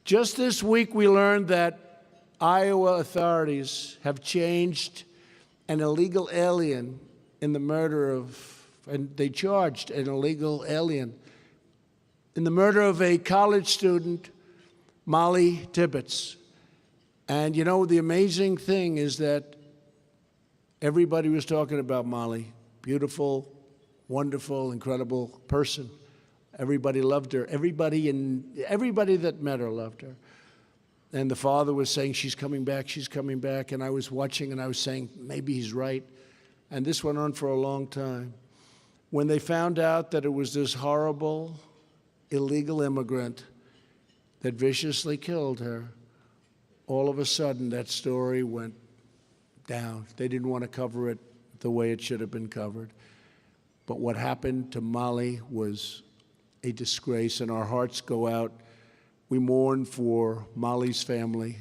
Just this week, we learned that Iowa authorities have changed an illegal alien in the murder of, and they charged an illegal alien in the murder of a college student, Mollie Tibbetts. And you know, the amazing thing is that everybody was talking about Mollie. Beautiful, wonderful, incredible person. Everybody loved her. Everybody that met her loved her. And the father was saying, she's coming back, she's coming back. And I was watching and I was saying, maybe he's right. And this went on for a long time. When they found out that it was this horrible, illegal immigrant that viciously killed her, all of a sudden that story went down. They didn't want to cover it the way it should have been covered. But what happened to Mollie was a disgrace, and our hearts go out. We mourn for Mollie's family.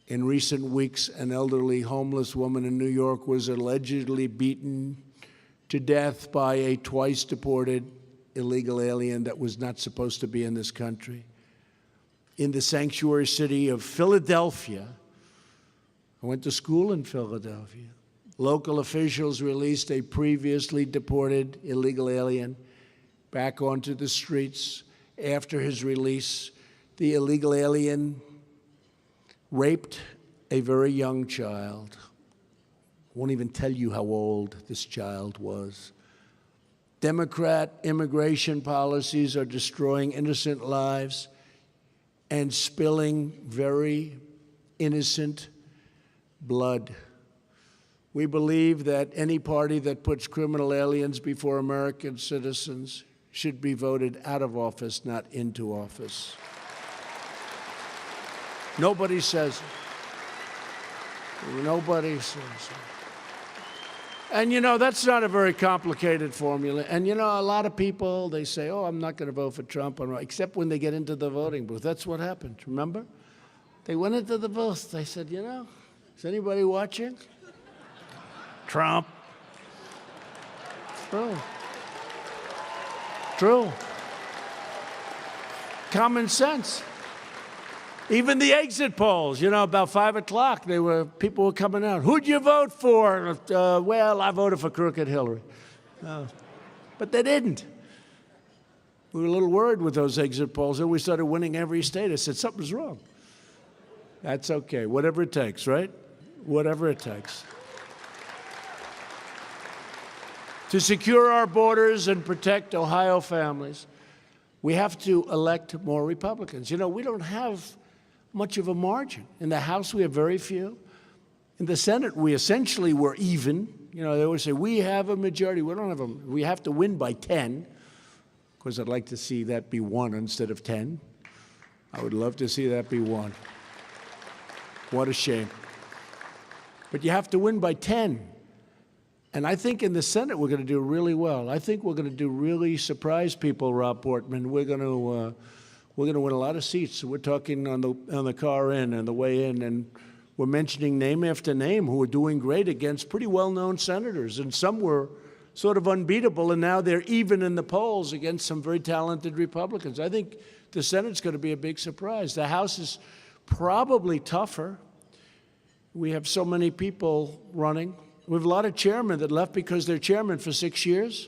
In recent weeks, an elderly homeless woman in New York was allegedly beaten to death by a twice deported illegal alien that was not supposed to be in this country. In the sanctuary city of Philadelphia, I went to school in Philadelphia, local officials released a previously deported illegal alien back onto the streets. After his release, the illegal alien raped a very young child. I won't even tell you how old this child was. Democrat immigration policies are destroying innocent lives and spilling very innocent blood. We believe that any party that puts criminal aliens before American citizens should be voted out of office, not into office. Nobody says it. Nobody says it. And you know, that's not a very complicated formula. And you know, a lot of people, they say, oh, I'm not going to vote for Trump, except when they get into the voting booth. That's what happened, remember? They went into the booth. They said, you know, is anybody watching? Trump. True. True. Common sense. Even the exit polls, you know, about 5 o'clock, people were coming out. Who'd you vote for? Well, I voted for crooked Hillary. But they didn't. We were a little worried with those exit polls. Then we started winning every state. I said, something's wrong. That's okay. Whatever it takes, right? Whatever it takes. To secure our borders and protect Ohio families, we have to elect more Republicans. You know, we don't have much of a margin. In the House, we have very few. In the Senate, we essentially were even. You know, they always say, we have a majority. We don't have we have to win by 10. Of course, I'd like to see that be 1 instead of 10. I would love to see that be 1. What a shame. But you have to win by 10. And I think in the Senate, we're going to do really well. I think we're going to really surprise people, Rob Portman. We're going to win a lot of seats. We're talking on the car in and the way in, and we're mentioning name after name who are doing great against pretty well-known senators. And some were sort of unbeatable, and now they're even in the polls against some very talented Republicans. I think the Senate's going to be a big surprise. The House is probably tougher. We have so many people running. We have a lot of chairmen that left because they're chairman for 6 years,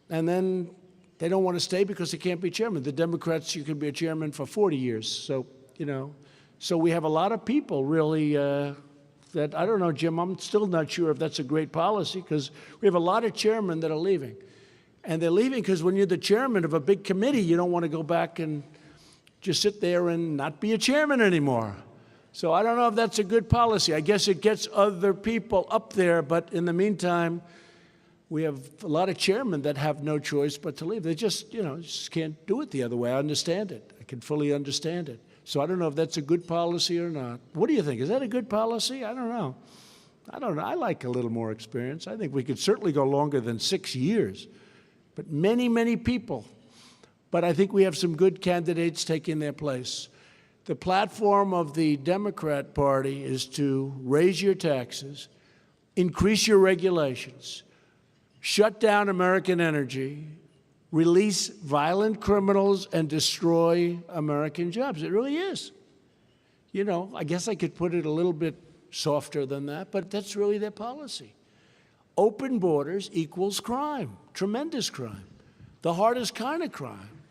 and then they don't want to stay because they can't be chairman. The Democrats, you can be a chairman for 40 years. So, you know, so we have a lot of people really that, I don't know, Jim, I'm still not sure if that's a great policy, because we have a lot of chairmen that are leaving. And they're leaving because when you're the chairman of a big committee, you don't want to go back and just sit there and not be a chairman anymore. So I don't know if that's a good policy. I guess it gets other people up there, but in the meantime, we have a lot of chairmen that have no choice but to leave. They just, you know, just can't do it the other way. I understand it. I can fully understand it. So I don't know if that's a good policy or not. What do you think? Is that a good policy? I don't know. I don't know. I like a little more experience. I think we could certainly go longer than 6 years. But many, many people. But I think we have some good candidates taking their place. The platform of the Democrat Party is to raise your taxes, increase your regulations, shut down American energy, release violent criminals and destroy American jobs. It really is. You know, I guess I could put it a little bit softer than that, but that's really their policy. Open borders equals crime, tremendous crime, the hardest kind of crime.